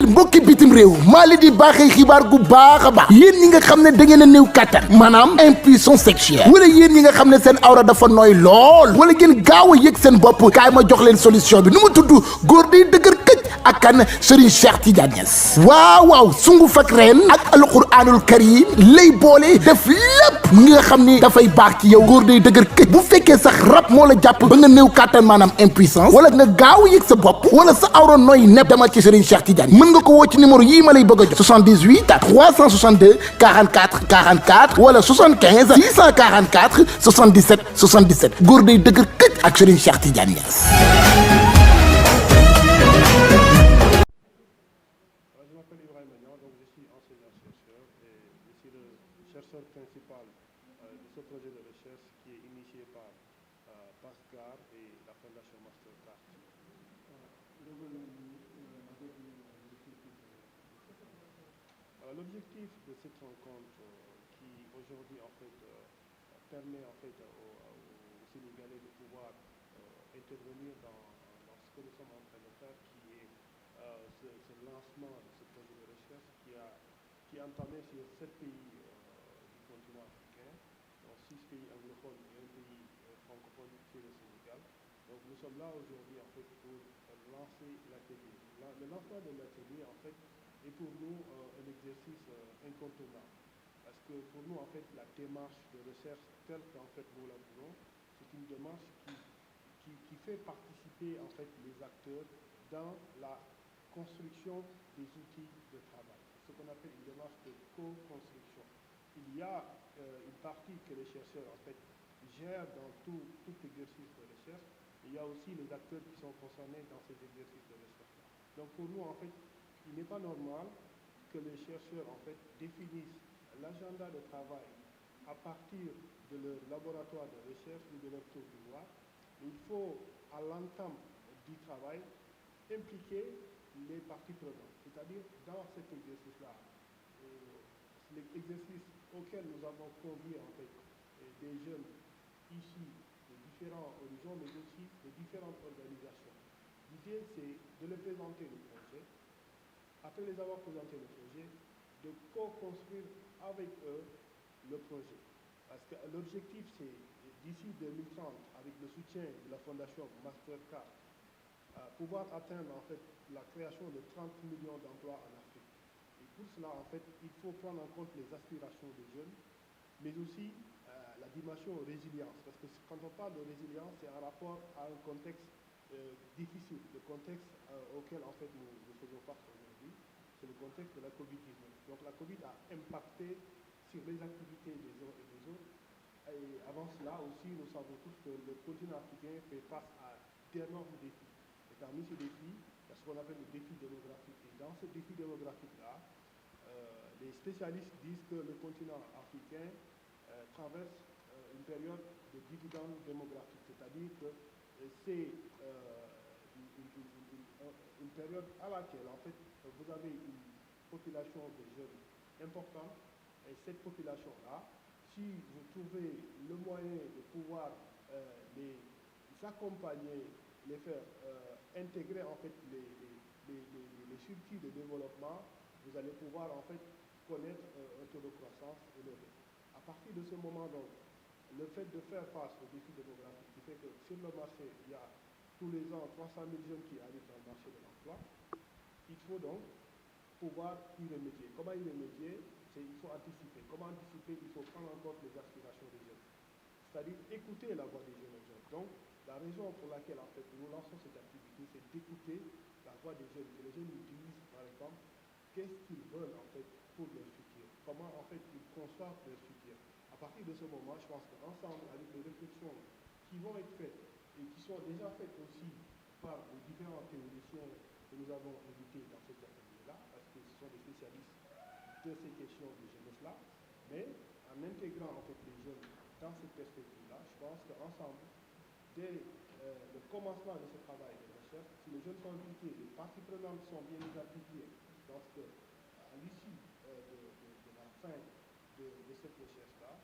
mbokki bitim réew maa leen di baaxee xibaar gu baax a baax yéen ñi nga xam ne da ngeen a néew kàttan maanaam impuissance sexuelle wala yéen ñi nga xam ne seen awra dafa nooy lool wala ngeen gaaw a yëg seen bopp kaay ma jox leen solution bi nu mu tudd góor day dëgër këj ak kan Serigne Cheikh Tidiane Niass waaw sunguf ak reen ak alquranul karim lay boole def lépp mi nga xam ni dafay baax ci yow góor day dëgër këj bu fekkee sax rab moo la jàpp ba nga néew kàttan maanaam impuissance wala nga gaaw a yëg sa bopp wala sa awra nooy nepp demal ci Serigne Cheikh Tidiane mën nga ko woo ci numéro yii ma lay bëgg a jox 78 362 44 44 wala 75 644 77 77 góor day dëgër këj ak Serigne Cheikh Tidiane Niass. Chercheur principal de ce projet de recherche qui est initié par PASCAR et la Fondation Mastercard. L'objectif de cette rencontre qui aujourd'hui en fait permet en fait aux Sénégalais de pouvoir intervenir dans ce que nous sommes en train de faire, qui est ce lancement de ce projet de recherche qui est entamé sur 7 pays continent africain, donc 6 pays anglophones et un pays francophone qui est le Sénégal. Donc nous sommes là aujourd'hui en fait pour lancer l'atelier. Le lancement de l'atelier en fait est pour nous un exercice incontournable. Parce que pour nous en fait la démarche de recherche telle qu'en fait nous la voulons, c'est une démarche qui fait participer en fait les acteurs dans la construction des outils de travail. C'est ce qu'on appelle une démarche de co-construction. Il y a une partie que les chercheurs en fait gèrent dans tout exercice de recherche. Il y a aussi les acteurs qui sont concernés dans ces exercices de recherche-là. Donc pour nous en fait, il n'est pas normal que les chercheurs en fait définissent l'agenda de travail à partir de leur laboratoire de recherche ou de leur tour d'ivoire. Il faut à l'entame du travail impliquer les parties prenantes, c'est-à-dire dans cet exercice-là, l'exercice auquel nous avons convié en fait des jeunes issus de différents horizons, mais aussi de différentes organisations. L'idée, c'est de les présenter le projet. Après les avoir présenté le projet, de co-construire avec eux le projet. Parce que l'objectif, c'est d'ici 2030, avec le soutien de la Fondation Mastercard, pouvoir atteindre en fait la création de 30 millions d'emplois en Afrique. Et pour cela, en fait, il faut prendre en compte les aspirations des jeunes, mais aussi la dimension résilience. Parce que quand on parle de résilience, c'est en rapport à un contexte difficile, le contexte auquel en fait nous faisons face aujourd'hui, c'est le contexte de la Covid-19. Donc la Covid a impacté sur les activités des uns et des autres. Et avant cela aussi, nous savons tous que le continent africain fait face à d'énormes défis. Et parmi ces défis, il y a ce qu'on appelle le défi démographique. Et dans ce défi démographique-là, les spécialistes disent que le continent africain traverse une période de dividende démographique, c'est-à-dire que c'est une période à laquelle en fait vous avez une population de jeunes importante, et cette population-là, si vous trouvez le moyen de pouvoir les accompagner, les faire intégrer en fait les circuits de développement, vous allez pouvoir en fait connaître un taux de croissance élevé. À partir de ce moment donc, le fait de faire face au défi démographique qui fait que sur le marché, il y a tous les ans 300 000 jeunes qui arrivent dans le marché de l'emploi, il faut donc pouvoir y remédier. Comment y remédier? Il faut anticiper. Comment anticiper? Il faut prendre en compte les aspirations des jeunes. C'est-à-dire écouter la voix des jeunes aujourd'hui. Donc, la raison pour laquelle en fait nous lançons cette activité, c'est d'écouter la voix des jeunes. Que les jeunes nous disent, par exemple, qu'est-ce qu'ils veulent en fait pour leur futur. Comment en fait ils conçoivent leur futur. À partir de ce moment, je pense qu'ensemble, avec les réflexions qui vont être faites et qui sont déjà faites aussi par les différents théoriciens que nous avons invités dans cet atelier-là, parce que ce sont des spécialistes de ces questions de jeunesse-là, mais en intégrant en fait les jeunes dans cette perspective-là, je pense qu'ensemble, dès le commencement de ce travail de recherche, si les jeunes sont impliqués, les parties prenantes sont bien identifiées, je pense qu'à l'issue de la fin de cette recherche-là,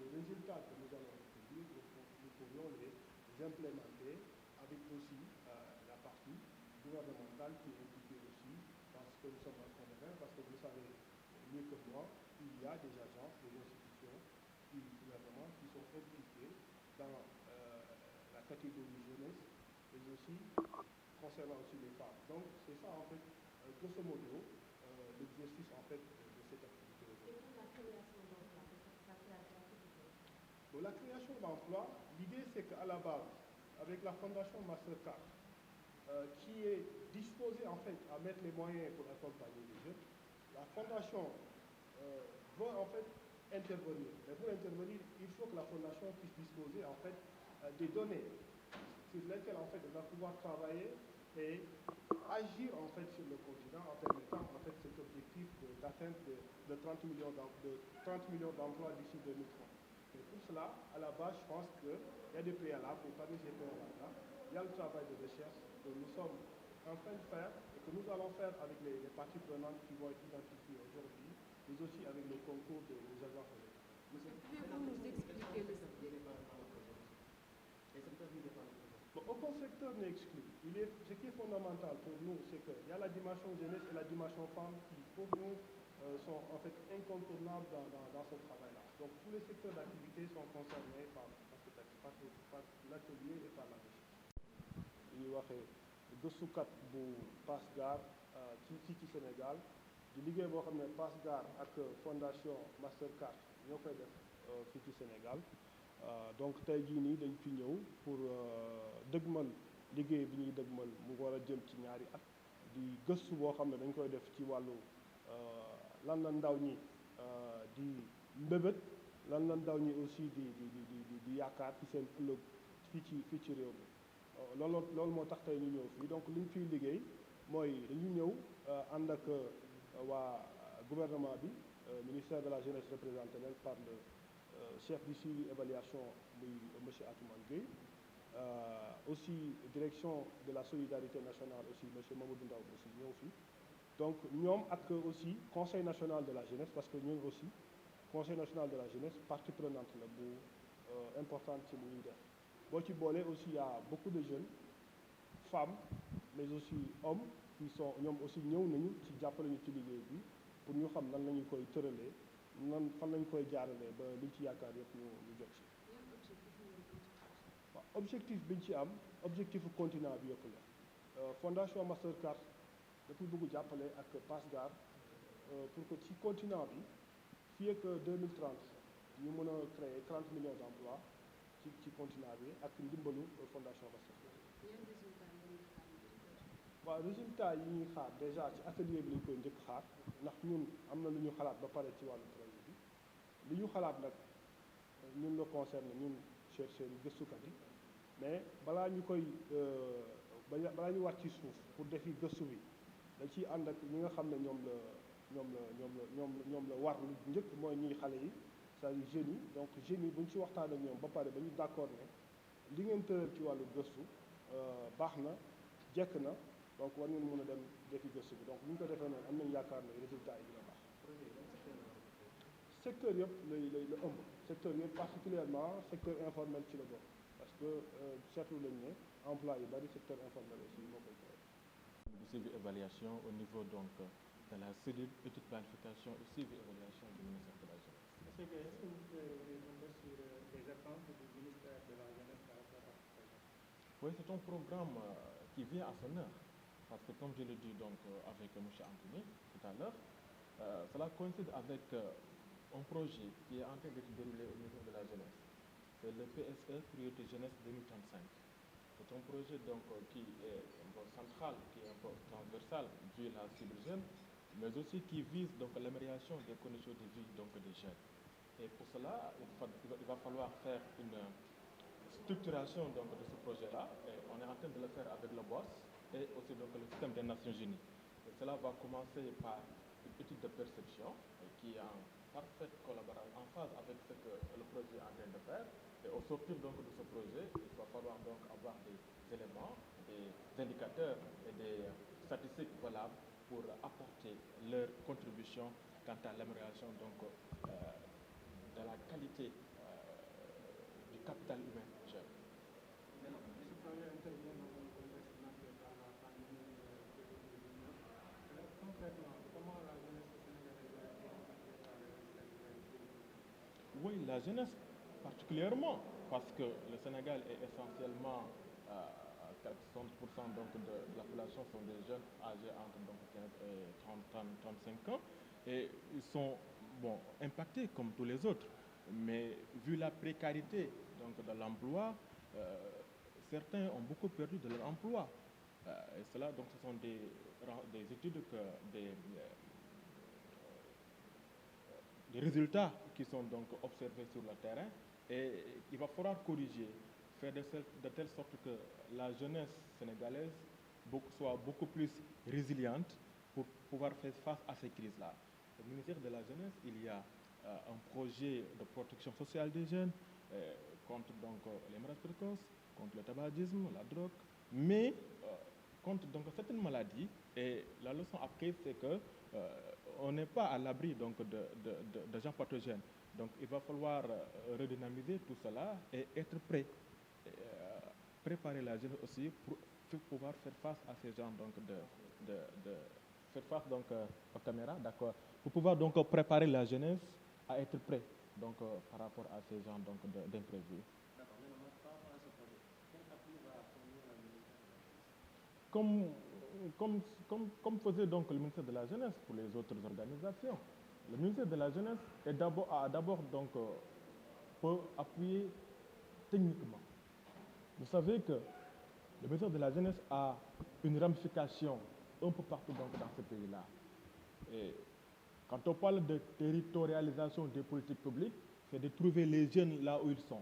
les résultats que nous allons recueillir, nous pourrions les implémenter avec aussi la partie gouvernementale qui est impliquée aussi dans ce que nous sommes en train de faire, parce que vous savez mieux que moi, il y a des agences, des institutions du gouvernement qui sont impliquées dans la catégorie jeunesse, mais aussi concernant aussi les femmes. Donc c'est ça en fait, grosso modo, l'exercice en fait de cette activité aujourd'hui. Et pour la création d'emplois, ça fait à quoi plutôt? Bon, la création d'emplois, l'idée c'est qu'à la base, avec la fondation Mastercard, qui est disposée en fait à mettre les moyens pour accompagner les jeunes, la fondation veut en fait intervenir. Mais pour intervenir, il faut que la fondation puisse disposer en fait des données sur lesquelles en fait elle va pouvoir travailler et agir en fait sur le continent en permettant en fait cet objectif d'atteinte de 30 millions d'emplois d'ici 2030. Et pour cela, à la base, je pense qu'il y a des préalables, et parmi ces préalables-là, il y a le travail de recherche que nous sommes en train de faire et que nous allons faire avec les parties prenantes qui vont être identifiées aujourd'hui, mais aussi avec le concours des agences de l'État. Pouvez-vous nous expliquer le Bon, aucun secteur n'est exclu. Ce qui est fondamental pour nous, c'est qu'il y a la dimension jeunesse et la dimension femme qui, pour nous, sont en fait incontournables dans ce travail-là. Donc tous les secteurs d'activité sont concernés par l'atelier et par la recherche. ñuy waxee gëstukat bu PASGAR fii ci Sénégal di liggéey boo xam ne PASGAR ak fondation Mastercard ñoo koy def fii ci Sénégal donc tey jii nii dañ fi ñëw pour dëgmal liggéey bi ñuy dëgmal mu war a jëm ci ñaari at di gëstu boo xam ne dañ koy def ci wàllu lan la ndaw ñi di mbébét lan la ndaw ñi aussi di yaakaar ci seen ëllëg fii ci réew mi loolu moo tax tey ñu ñëw fii donc li ñu fiy liggéey mooy dañu ñëw ànd ak waa gouvernement bi ministère de la jeunesse représenté leen par le chef du suivi évaluation muy monsieur Atoumane Gueye aussi direction de la solidarité nationale aussi monsieur Mamadou Ndaw aussi ñëw fii donc ñoom ak aussi conseil national de la jeunesse parce que ñun aussi conseil national de la jeunesse partie prenante la bu importante ci li ñuy def boo ci boolee aussi y a beaucoup de jeunes femmes mais aussi hommes qui sont ñoom aussi ñëw nañu ci jàppale ñu ci liggéey bi pour ñu xam nan la ñu koy tëralee nan fan la ñu koy jaaralee ba liñ ci yaakaar yëpp ñu jot ci. waaw objectif bi ñu ci am objectifu continent bi yëpp la fondation Mastercard dafa bëgg jàppale ak PASGAR pour que ci continent bi fii ak 2030 ñu mën a créer 30 millions d'emplois ci continent bi ak ndimbalu fondation Mastercard. waaw résultat yi ñuy xaar déjà ci atelier bi lañ koy njëkk xaar ndax ñun am na lu ñu xalaat ba pare ci wàllu projet bi li ñu xalaat nag ñun la concerne ñun chercheurs yi gëstukat yi mais balaa ñu koy balaa ñu wàcc ci suuf pour defi gëstu bi dañ ciy ànd ak ñi nga xam ne ñoom la war lu njëkk mooy ñuy xale yi c'est-à-dire jeunes yi donc jeunes yi bu ñu ci waxtaan ak ñoom ba pare ba ñu d'accord ne li ngeen tëral ci wàllu gëstu baax na jekk na donc war ngeen mën a dem defi gëstu bi donc bu ñu ko defee noonu am nañu yaakaar ne résultat yi dina baax. secteur yëpp la ëmb secteur yëpp particulièrement secteur informel ci la bokk parce que seetlu lañ ne emploi yu bari secteur informel aussi moo koy créé. Du suivi évaluation au niveau donc de la cellule étude planification et suivi évaluation du ministère de la jeunesse. Monsieur Gueye, est-ce que vous pouvez revenir un peu sur les attentes du ministère de la jeunesse par rapport à ce projet? Oui, c'est un programme qui vient à son heure parce que comme je l'ai dit donc avec M. Anthony tout à l'heure, cela coïncide avec un projet qui est en train d'être déroulé au niveau de la jeunesse. C'est le PSE Priorité Jeunesse 2035. C'est un projet donc qui est un peu central, qui est un peu transversal vu la cible jeune, mais aussi qui vise donc l'amélioration des conditions de vie donc des jeunes. Et pour cela, il va falloir faire une structuration donc de ce projet-là. Et on est en train de le faire avec le BOSS et aussi donc le système des Nations Unies. Et cela va commencer par une étude de perception qui est en parfaite collaboration, en phase avec ce que le projet est en train de faire. Et au sortir donc de ce projet, il va falloir donc avoir des éléments, des indicateurs et des statistiques valables pour apporter leur contribution quant à l'amélioration donc de la qualité du capital humain jeune. Ce projet intervient dans un contexte marqué par la pandémie de Covid-19. concrètement, comment la jeunesse sénégalaise a été impactée par cette Oui, la jeunesse particulièrement, parce que le Sénégal est essentiellement 60% donc de la population sont des jeunes âgés entre donc 15 et 35 ans et ils sont bon, impactés comme tous les autres. Mais vu la précarité donc, de l'emploi, certains ont beaucoup perdu de leur emploi. Et cela, donc, ce sont des études, des résultats qui sont donc observés sur le terrain et il va falloir corriger, faire de telle sorte que la jeunesse sénégalaise soit beaucoup plus résiliente pour pouvoir faire face à ces crises-là. Au ministère de la Jeunesse, il y a un projet de protection sociale des jeunes contre donc, les maladies précoces, contre le tabagisme, la drogue, mais contre donc, certaines maladies. Et la leçon apprise, c'est que on n'est pas à l'abri donc, de gens pathogènes. Donc il va falloir redynamiser tout cela et être prêt. Préparer la jeunesse aussi pour pouvoir faire face à ces gens donc faire face donc aux caméras, d'accord, pour pouvoir donc préparer la jeunesse à être prêt donc par rapport à ces gens donc d'imprévus. D'accord, mais non, par rapport à ce projet, quel appui va fournir la ministère? Comme faisait donc le ministère de la Jeunesse pour les autres organisations. Le ministère de la Jeunesse a d'abord donc peut appuyer techniquement. Vous savez que le ministère de la Jeunesse a une ramification un peu partout donc, dans ce pays-là. Et quand on parle de territorialisation des politiques publiques, c'est de trouver les jeunes là où ils sont.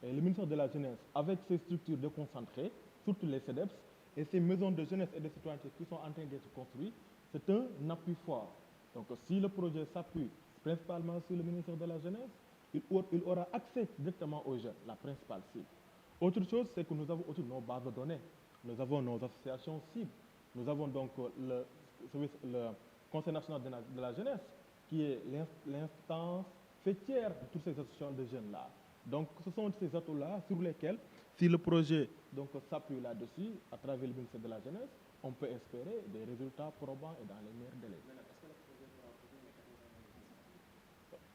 Et le ministère de la Jeunesse, avec ses structures déconcentrées, surtout les CEDEPS, et ces maisons de jeunesse et de citoyenneté qui sont en train d'être construites, c'est un appui fort. Donc si le projet s'appuie principalement sur le ministère de la Jeunesse, il aura accès directement aux jeunes, la principale cible. Autre chose, c'est que nous avons aussi nos bases de données, nous avons nos associations cibles, nous avons donc le Conseil national de la jeunesse, qui est l'instance fêtière de toutes ces associations de jeunes-là. Donc ce sont ces atouts-là sur lesquels, si le projet s'appuie là-dessus, à travers le ministère de la Jeunesse, on peut espérer des résultats probants et dans les meilleurs délais.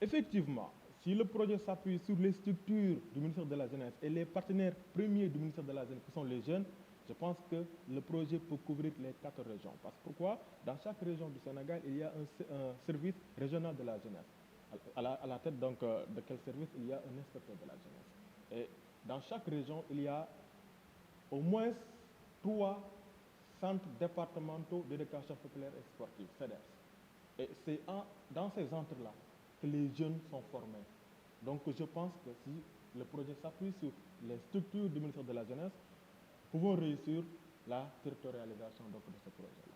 Effectivement, si le projet s'appuie sur les structures du ministère de la Jeunesse et les partenaires premiers du ministère de la Jeunesse, qui sont les jeunes, je pense que le projet peut couvrir les 4 régions. Parce que pourquoi? Dans chaque région du Sénégal, il y a un service régional de la jeunesse. À la tête donc, de quel service il y a un inspecteur de la jeunesse. Et dans chaque région, il y a au moins 3 centres départementaux d'éducation populaire et sportive, CEDEPS. Et c'est dans ces centres-là que les jeunes sont formés. Donc je pense que si le projet s'appuie sur les structures du ministère de la Jeunesse, nous pouvons réussir la territorialisation donc, de ce projet-là.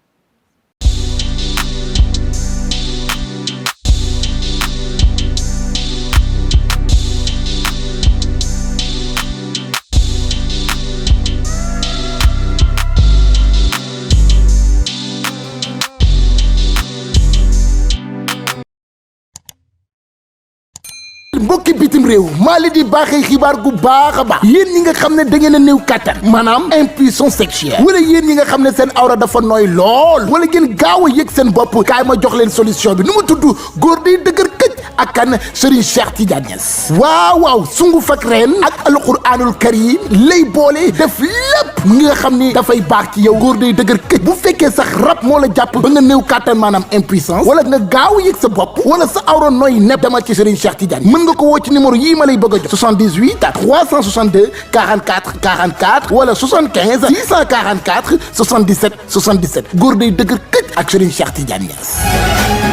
mbokki bitim réew maa leen di baaxee xibaar gu baax a baax yéen ñi nga xam ne da ngeen a néew kattan maanaam impuissance sexuelle wala yéen ñi nga xam ne seen awra dafa nooy lool wala ngeen gaaw a yëg seen bopp kaay ma jox leen solution bi nu mu tudd góor day dëgër këj ak kan Serigne Cheikh Tidiane Niass waaw sungu fak reen ak alquranul karim lay boole def lépp mi nga xam ni dafay baax ci yow góor day dëgër këj bu fekkee sax rab moo la jàpp ba nga néew kattan maanaam impuissance wala nga gaaw a yëg sa bopp wala sa awra nooy nepp dama ci Serigne Cheikh Tidiane mën nga ko woo ci numéro yii ma lay bëgg a jox 78 362 44 44 wala 75 644 77 77 góor day dëgër këj ak Serigne Cheikh Tidiane Niass